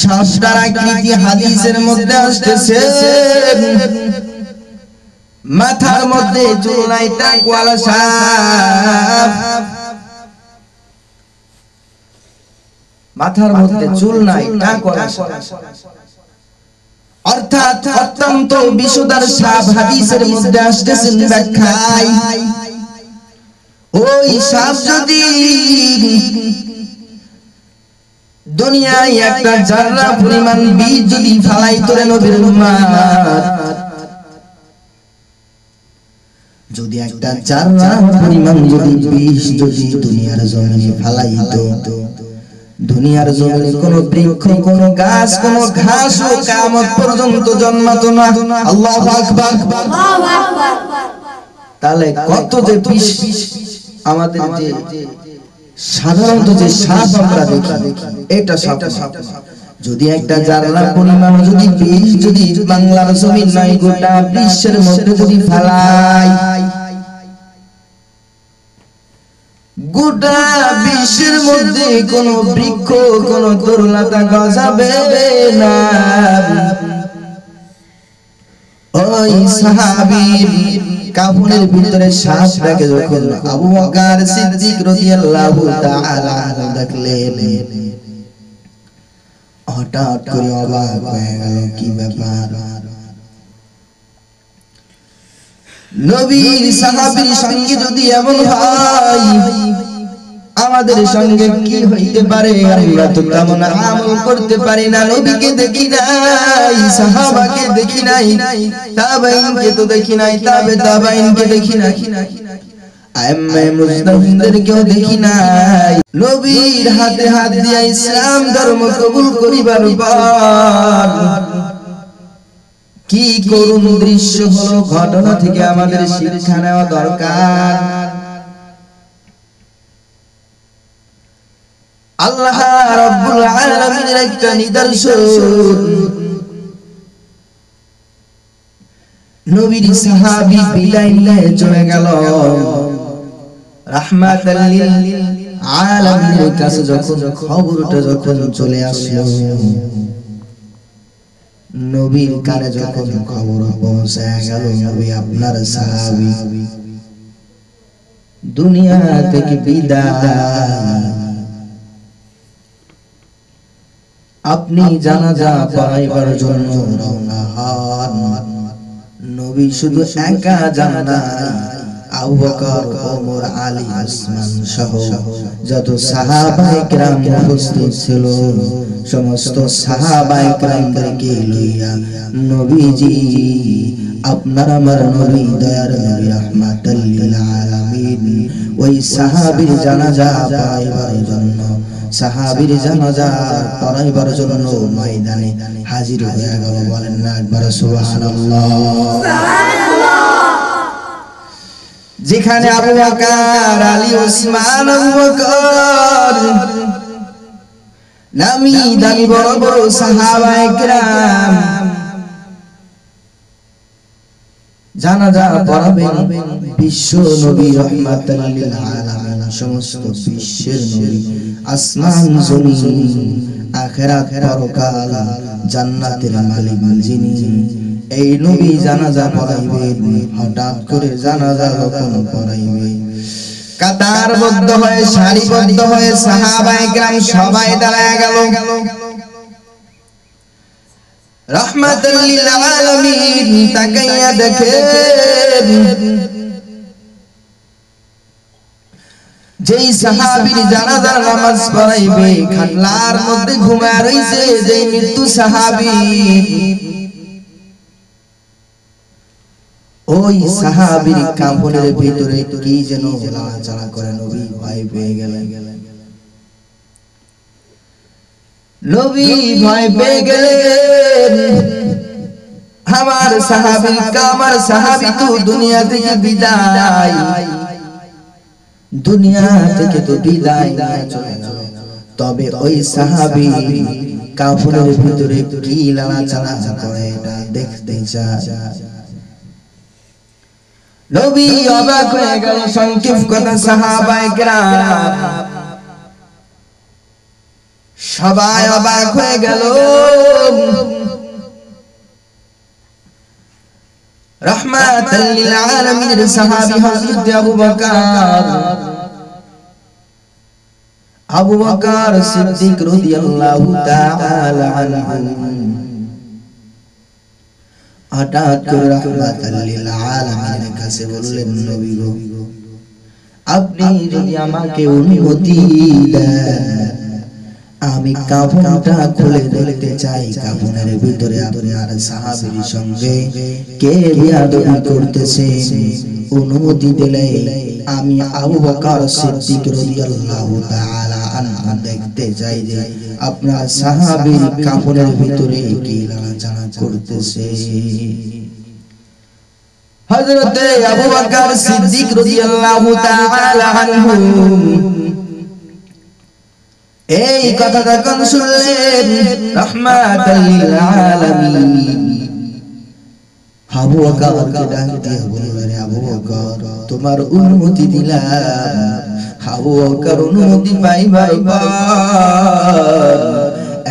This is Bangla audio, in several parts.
সাপটার আকৃতি হাদিসের মধ্যে আসতেছে মাথার মধ্যে চুল নাই, টাকওয়ালা সাপ। মাথার মধ্যে চুল নাই, টাকওয়ালা সাপ, অর্থাৎ অত্যন্ত বিষধর সাপ। হাদিসের মধ্যে আসতেছেন ব্যাখ্যায়, ওই সাপ যদি দুনিয়ায় একটা জাররা পরিমাণ বীজ যদি ফালাইতো রে নবীর উম্মত, যদি একটা জাররা পরিমাণ যদি বীজ যদি দুনিয়ার জমিনে ফালাইতো, দুনিয়ার জমিনে কোন বৃক্ষ, কোন গাছ, কোন ঘাস ও কিয়ামত পর্যন্ত জন্মাতো না। আল্লাহু আকবার। তাহলে কত যে বিষ আমাদের যে সাধারণত যে সাপ আমরা দেখি, এটা সাপ যদি একটা জাররা পরিমাণ যদি বিষ যদি বাংলার জমিন নাই গোটা বিশ্বের মধ্যে যদি ফেলাই, গোটা বিশ্বের মধ্যে কোন বৃক্ষ, কোন তরুলতা গজাবে না। ওই সাহাবীর কাফনের ভিতরে সাপটাকে যখন আবু বকর সিদ্দিক রাদিয়াল্লাহু তাআলা দেখলেন, হঠাৎ করে অবাক হয়ে গেল, কি ব্যাপার? নবীর সাহাবীর সঙ্গে যদি এমন হয়, আমাদের সঙ্গে কি হইতে পারে? আমরা তো তেমন আমল করতে পারি না, নবীকে দেখি নাই, সাহাবাকে দেখি নাই, তাবেঈনকে তো দেখি নাই, তাবেঈনকে দেখি নাই, আইম্মায়ে মুজতাহিদদেরকেও দেখি নাই। নবীর হাতে হাত দিয়া ইসলাম ধর্ম কবুল করিবার পর কি করুণ দৃশ্য হলো, ঘটনা থেকে আমাদের শিক্ষা নেওয়া দরকার। আল্লাহ রাব্বুল আলামিনের একটা নিদর্শন, নবীর সাহাবী বিদায় নিয়ে চলে গেল, রাহমাতাল লিল আলামিনের কাছে যখন খবরটা যখন চলে আসলো, নবীর কানে যখন খবর পৌঁছায় গেল, নবী আপনার সাহাবী দুনিয়া থেকে বিদায়, আপনি জানাজা পড়াইবার জন্য রওনা হন। নবী শুধু একা যান না, আবু বকর, ওমর, আলী, উসমান সহ যত সাহাবায়ে কেরাম উপস্থিত ছিল, সমস্ত সাহাবায়ে কেরামদেরকে লইয়া নবীজি, আপনার আমার নবী, দয়ার নবী, রাহমাতাল লিল আলামিন, ওই সাহাবীর জানাজা পড়াইবার জন্য, সাহাবীর জানাজা পড়াইবার জন্য ময়দানে হাজির হয়ে গেল। বলেন না একবার সুবহানাল্লাহ। যেখানে আবু বকর, আলী, উসমান, আবু বকর নামি দামি বড় বড় সাহাবায়ে কেরাম জানাজা পড়াবেন বিশ্ব নবী, রাহমাতাল লিল আলামিন, সমস্ত বিশ্বের নবী, আসমান জমিন আখিরাত পরকাল জান্নাতের মালিক যিনি, এই নবী জানাজা পড়াইবেন। হঠাৎ করে জানাজা যখন পড়াইবেন, কাতারবদ্ধ হয়ে সারিবদ্ধ হয়ে সাহাবায়ে কেরাম সবাই দাঁড়ায় গেল। রাহমাতাল লিল আলামিন তাকাইয়া দেখেন, যেই সাহাবীর জানাজার নামাজ পড়াইবে, খাটলার মধ্যে ঘুমায় রইছে যেই মৃত্যু সাহাবী, ওই সাহাবীর কাফনের ভিতরে কি যেন লাড়াচাড়া করে, নবী ভয় পেয়ে গেলেন। নবী ভয় পেয়ে গেলেন, আমার সাহাবী তো দুনিয়া থেকে বিদায়, দুনিয়া থেকে তো বিদায় নিয়ে চলে গেল, তবে ওই সাহাবী কাফনের ভিতরে কি লাড়াচাড়া করে এটা দেখতে চায়। নবী অবাক হয়ে গেল। সংক্ষেপ কথা, সাহাবায়ে কেরাম সবাই অবাক হয়ে গেল। রাহমাতাল লিল আলামিনের সাহাবী হযরত আবু বকর সিদ্দিক রাদিয়াল্লাহু তাআলা আনহু হঠাৎ করে রাহমাতাল লিল আলামিনের কাছে বললেন, নবী গো, আপনি যদি আমাকে অনুমতি দেন, আমি কাফনটা খুলে দেখতে চাই। কাফনের ভিতরে আপনার সাহাবীর সঙ্গে কে বিয়াদবি করতেছে। অনুমতি দিলে আমি আবু বকর সিদ্দিক রাদিয়াল্লাহু তাআলা আনহু দেখতে চাই যে আপনার সাহাবীর কাফনের ভিতরে কি লাঞ্ছনা করতেছে। হযরত আবু বকর সিদ্দিক রাদিয়াল্লাহু তাআলা আনহু এই কথা যখন শুনলেন, রাহমাতাল লিল আলামিন আবু বকরকে ডাক দিয়ে বললেন, আবু বকর, তোমার অনুমতি দিলাম। আবু বকর অনুমতি পাইবার পর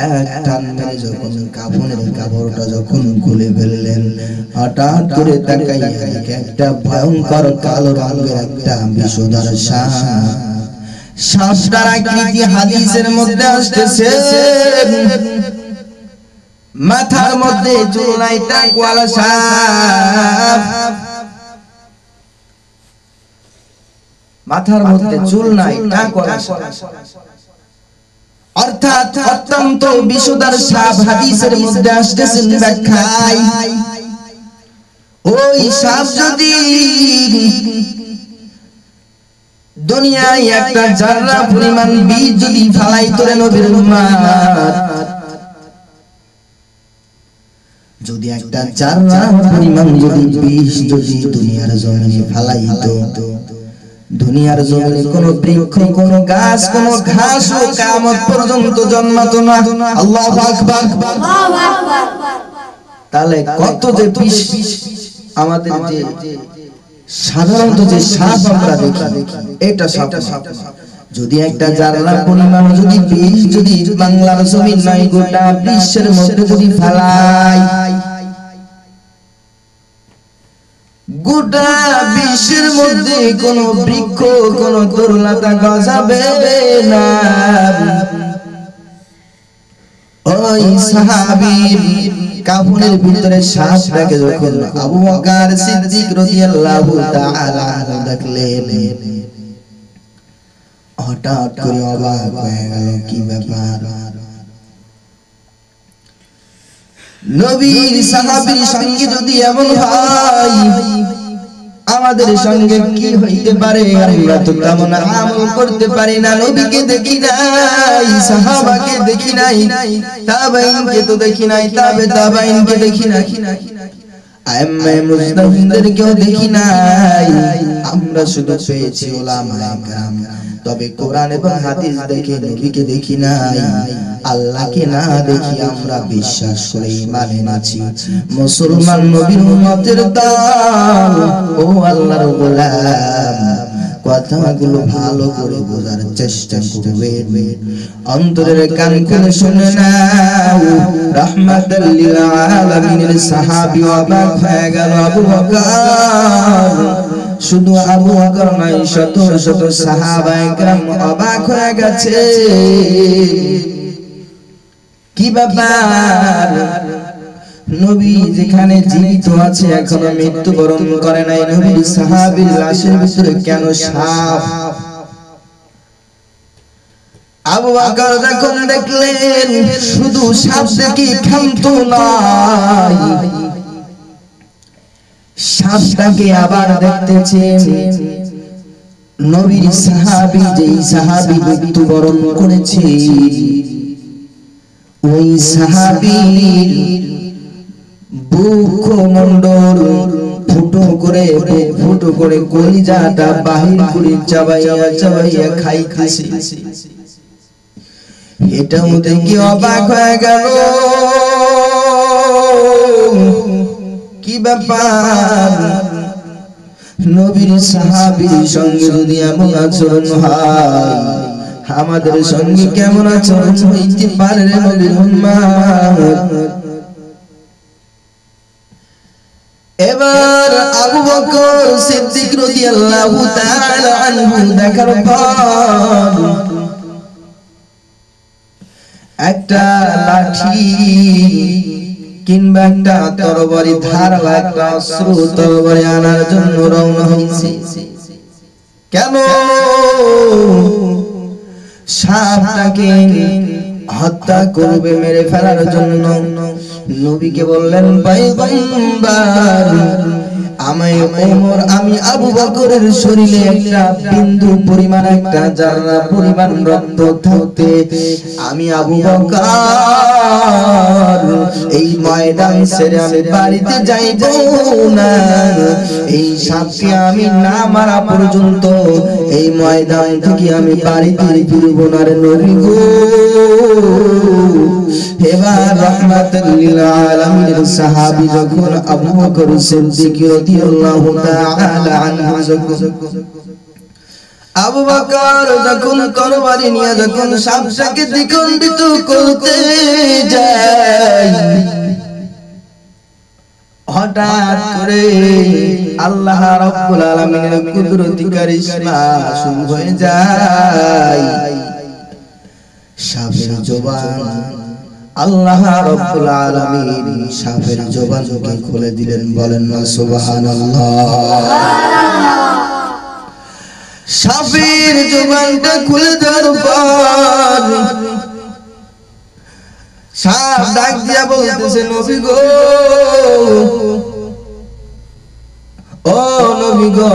এক টান মেরে যখন কাফনের কাপড়টা যখন খুলে ফেললেন, হঠাৎ করে তাকাইয়া দেখে একটা ভয়ঙ্কর কালো রঙের একটা বিষধর সাপ। সাপটার আকৃতি হাদিসের মধ্যে আসতেছে মাথার মধ্যে চুল নাই, টাকওয়ালা সাপ। মাথার মধ্যে চুল নাই, টাকওয়ালা সাপ, অর্থাৎ অত্যন্ত বিষধর সাপ। হাদিসের মধ্যে আসতেছে ব্যাখ্যায়, ওই সাপ যদি দুনিয়ায় একটা জাররা পরিমাণ বীজ যদি ফালাইতো রে নবীর উম্মত, যদি একটা জাররা পরিমাণ যদি বীজ যদি দুনিয়ার জমিনে ফালাইতো, দুনিয়ার জমিনে কোনো বৃক্ষ, কোনো গাছ, কোনো ঘাস ও কিয়ামত পর্যন্ত জন্মাতো না। আল্লাহু আকবার। তাহলে কত যে বিষ আমাদের যে সাধারণত যে সাপ আমরা দেখি, এটা সাপ যদি একটা জাররা পরিমাণ যদি বীজ যদি বাংলার জমিন নাই গোটা বিশ্বের মধ্যে যদি ফেলাই, গোটা বিশ্বের মধ্যে কোন বৃক্ষ, কোন তরুলতা গজাবে না। ওই সাহাবীর কাফনের ভিতরে সাপটাকে যখন আবু বকর সিদ্দিক রাদিয়াল্লাহু তাআলা দেখলেন, হঠাৎ করে অবাক হয়ে গেল, কি ব্যাপার? নবীর সাহাবীর সঙ্গে যদি এমন হয়, আমাদের সঙ্গে কি হইতে পারে? আমরা তো তেমন আমল করতে পারি না। নবীকে দেখি নাই, সাহাবাকে দেখি নাই, তাবেঈনকে তো দেখি নাই, তাবেঈনকে দেখি নাই, আইম্মে মুজতাহিদদেরকেও দেখি নাই। আমরা শুধু পেয়েছি উলামায়ে কেরাম। তবে কোরআন এবং হাদিস দেখে নবীকে দেখি নাই। আল্লাহকে না দেখি আমরা বিশ্বাস করে ঈমান এনেছি। মুসলমান নবীর উম্মতের দল, ও আল্লাহর গোলাম, কথাগুলো ভালো করে বোঝার চেষ্টা করবে, অন্তরের কান খুলে শুনে নাও। রাহমাতাল লিল আলামিনের সাহাবী অবাক হয়ে গেল। আবু বকর, শুধু আবু বকর নয়, শত শত সাহাবায়ে কেরাম অবাক হয়ে গেছে। কি ব্যাপার? নবী যেখানে জীবিত আছে, এখনো মৃত্যুবরণ করে নাই, নবীর সাহাবীর লাশের ভিতরে কেন সাপ? আবু বকর যখন দেখলেন, শুধু সাপ দেখে ক্ষান্ত নয়, সাপটাকে আবার দেখতেছেন। নবীর সাহাবী, যেই সাহাবী মৃত্যুবরণ করেছে, ওই সাহাবীর বুক মন্ডল ফুটো করে কলিজাটা বাহির করে চাবাইয়া খাইতেছে। এটাও দেখি অবাক হয়ে গেল, কি ব্যাপার? নবীর সাহাবীর সঙ্গে যদি এমন আচরণ হয়, আমাদের সঙ্গে কেমন আচরণ হইতে পারে রে নবীর উম্মত। এবার আবু বকর সিদ্দিক রাদিয়াল্লাহু তাআলা আনহু দেখার পর একটা লাঠি কিংবা একটা তরবারি ধারালো একটা অস্ত্র তরবারি আনার জন্য রওনা হয়েছে। কেন? সাপটাকে হত্যা করবে, মেরে ফেলার জন্য। নবীকে বললেন পয়গম্বর, আমি আবু বকরের শরীরে একটা বিন্দু পরিমাণ, একটা জাররা পরিমাণ রক্ত থাকতে আমি আবু বকর এই ময়দান ছেড়ে আমি বাড়িতে যাইব না। এই সাপকে আমি না মারা পর্যন্ত এই ময়দান থেকে আমি বাড়িতে ফিরব না রে নবী গো। এবার রাহমাতুল লিল আলামিনের সাহাবী যখন আবু বকর সিদ্দিক রাদিয়াল্লাহু তাআলা আনহু আবু বকর যখন তরবারি নিয়ে যখন সাপটাকে দ্বিখণ্ডিত করতে যায়, হঠাৎ করে আল্লাহ রাব্বুল আলামিনের কুদরতি কারিশমা শুরু হয়ে যায়। সাপের জবান আল্লাহ রাব্বুল আলামিন সাপের জবানকে খুলে দিলেন। বলেন না সুবহানাল্লাহ। সাপের জবানটা খুলে দেওয়ার পর সাপ ডাক দিয়া বলতেছে, নবী গো, ও নবী গো,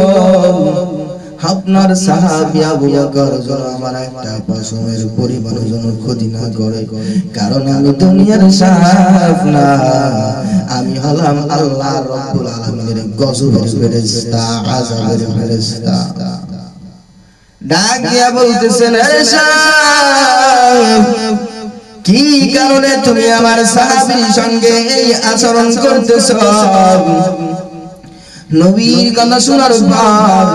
আপনার সাহাবী আবু বকর যেন আমার একটা পশমের পরিমাণ যেন ক্ষতি না করে, কারণ আমি দুনিয়ার সাপ না, আমি হলাম আল্লাহ রাব্বুল আলামিনের গজবের ফেরেশতা, আযাবের ফেরেশতা। ডাক দিয়া বলতেছেন, হে সাপ, কি কারণে তুমি আমার সাহাবীর সঙ্গে এই আচরণ করতেছ? নবীর কথা শোনার পর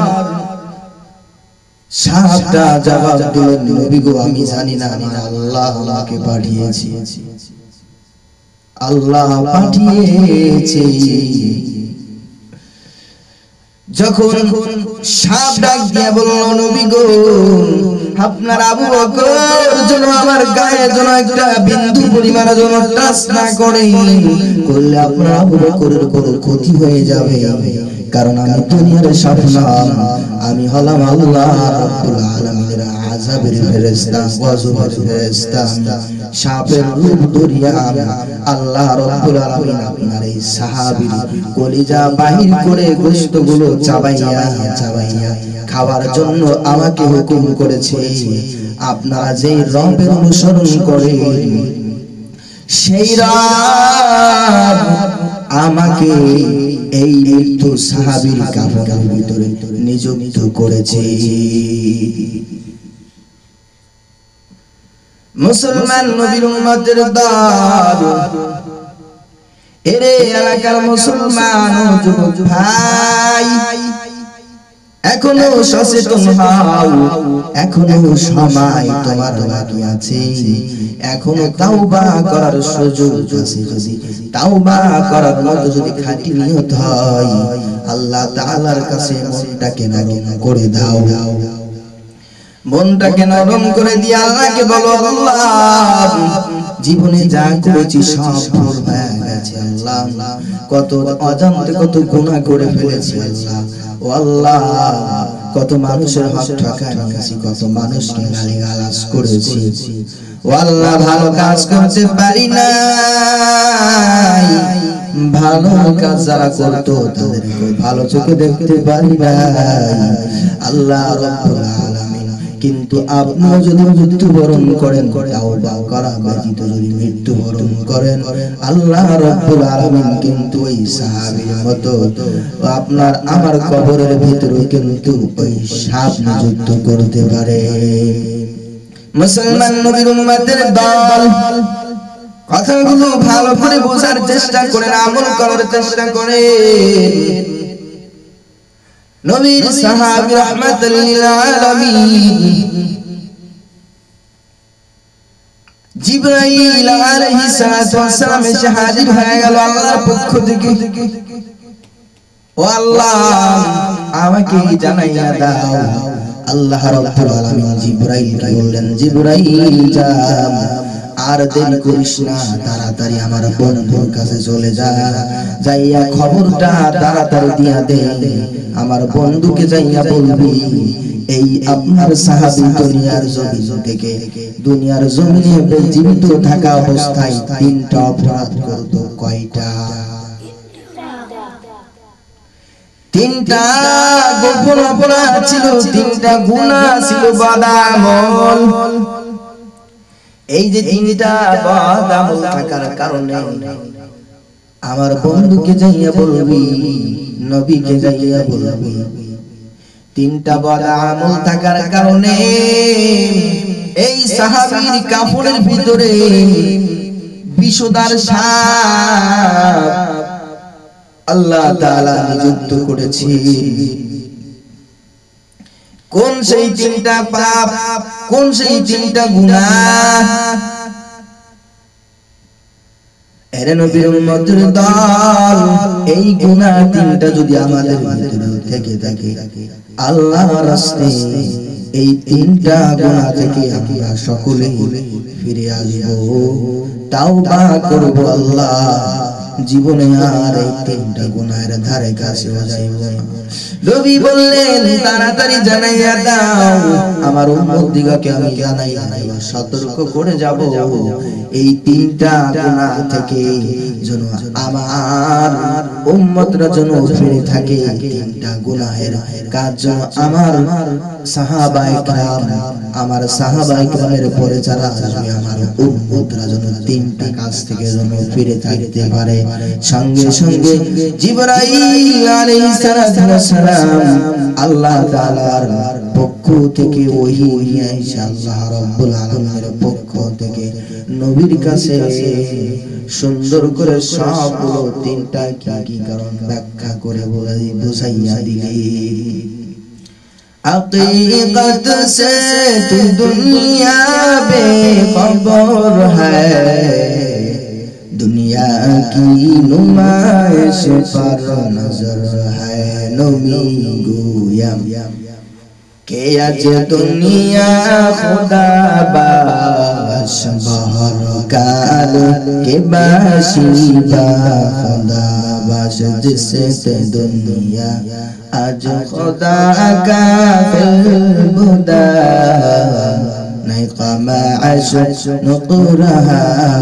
সাপটা জবাব দিলেন, নবী গো, আমি জানি না, আল্লাহ আমাকে পাঠিয়েছে, আল্লাহ পাঠিয়েছে। যখন সাপ ডাক দিয়ে বলল, নবী গো, আপনার আবু বকর যেন আমার গায়ে যেন একটা বিন্দু পরিমাণ যেন টাচ না করে, করলে আপনার আবু বকরের কোনো ক্ষতি হয়ে যাবে, কারণ আমি দুনিয়ার সাপ না, আমি হলাম আল্লাহ রাব্বুল আলামিনের আযাবের ফেরেশতা, গজবের ফেরেশতা। সাপের রূপ ধরিয়া আল্লাহ রাব্বুল আলামিন আপনার এই সাহাবীর কলিজা বাহির করে গোশতগুলো চাবাইয়া চাবাইয়া খাওয়ার জন্য আমাকে হুকুম করেছে। আপনারা যে রবের অনুসরণ করেন সেই রব আমাকে এই মৃত্যু সাহাবীর কাফনের ভিতরে নিযুক্ত করেছে। মুসলমান নবীর উম্মতের দল, এরে এলাকার মুসলমান যুবক ভাই, এখনো সচেতন হও, এখনো সময় তোমার বাকি আছে, এখনো তাওবা করার সুযোগ আছে। যদি তাওবা করার মতো যদি খাঁটি নিয়ত হয়, আল্লাহ তাআলার কাছে মনটাকে নরম করে দাও, মনটাকে নরম করে দিয়ে আল্লাহকে বলো, আল্লাহ, জীবনে যা করেছি সব ভুল হয়ে গেছে, আল্লাহ, কত অজান্তে কত গুনাহ করে ফেলেছি, আল্লাহ, ও আল্লাহ, কত মানুষের হক ঠকায় নিয়েছি, কত মানুষকে গালিগালাজ করেছি, ও আল্লাহ, ভালো কাজ করতে পারি না, ভালো কাজ যারা করতো তাদের ভালো চোখে দেখতে পারি না, আল্লাহ রাব্বুল আলামিন। কিন্তু আপনিও যদি মৃত্যুবরণ করেন, তাওবা করা ব্যতীত যদি মৃত্যুবরণ করেন, আল্লাহ রাব্বুল আলামিন কিন্তু ওই সাহাবীর মতো আপনার আমার কবরের ভিতরে কিন্তু ওই সাপ নিযুক্ত করতে পারে। মুসলমান নবীর উম্মতের দল, কথাগুলো ভালো করে বোঝার চেষ্টা করেন, আমল করার চেষ্টা করেন। নবীর সাহাবী রাহমাতুল লিল আলামিন জিবরাইল আলাইহিস সালাম এসে হাজির হয়ে গেল আল্লাহর পক্ষ থেকে। ও আল্লাহ, আমাকে জানাইয়া দাও। আল্লাহ রাব্বুল আলামিন জিবরাইলকে বললেন, জিবরাইল যাও, আর দেরি করিস না, তাড়াতাড়ি আমার বন্ধুর কাছে চলে যা, যাইয়া খবরটা তাড়াতাড়ি দিয়া দে। আমার বন্ধুকে যাইয়া বলবি, এই আপনার সাহাবী দুনিয়ার জমিনে জীবিত থাকা অবস্থায় তিনটা অপরাধ করত। কয়টা? তিনটা গোপন অপরাধ ছিল, তিনটা গুনাহ ছিল, বদামল। এই যে তিনটা বদামল থাকার কারণে আমার বন্ধুকে যাইয়া বলবি, নবীকে যাইয়া বলবি, তিনটা বদামল থাকার কারণে এই সাহাবীর কাপড়ের ভিতরে বিষধর সাপ আল্লাহ তাআলা নিযুক্ত করেছে। কোন সেই তিনটা পাপ, কোন সেই তিনটা গুনাহ? এরে নবীর উম্মতের দল, এই গুনাহ তিনটা যদি আমাদের ভিতরে থেকে থাকে, আল্লাহর রাস্তায় এই তিনটা গুনাহ থেকে আমরা সকলে ফিরে আসব, তাওবা করব। আল্লাহ জীবনে আর এই তিনটা গুনাহের ধারে কাছেও যাইব না। নবী বললেন, তাড়াতাড়ি জানাইয়া দাও, আমার উম্মত দিগকে আমি জানাইয়া দেব, সতর্ক করে যাব, এই তিনটা গুনাহ থেকে যেন আমার উম্মতরা যেন ফিরে থাকে। তিনটা গুনাহের কাজ যেন আমার সাহাবায়ে কেরাম, আমার সাহাবায়ে কেরামের পরে যারা আসবে আমার উম্মতরা যেন তিনটা কাজ থেকে যেন ফিরে থাকতে পারে। সঙ্গে সঙ্গে জিবরাইল আলাইহিস সালাম আল্লাহ তাআলার পক্ষ থেকে ওহী নিয়ে এসে আল্লাহ রাব্বুল আলামিনের পক্ষ থেকে নবীর কাছে সুন্দর করে সবগুলো তিনটা কি কারণ ব্যাখ্যা করে বুঝাইয়া দিলেন। हकीकत से तू दुनिया बेखबर है, दुनिया की नुमाइश पर नजर है। नमी गोया के आज दुनिया खुदा बाश बहर काल के बाशिबा खुदा बाश जिससे दुनिया आज खुदा का फिल्बुदा नहीं कमा अश नुकुरहा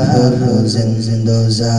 फिर जिंदोजा।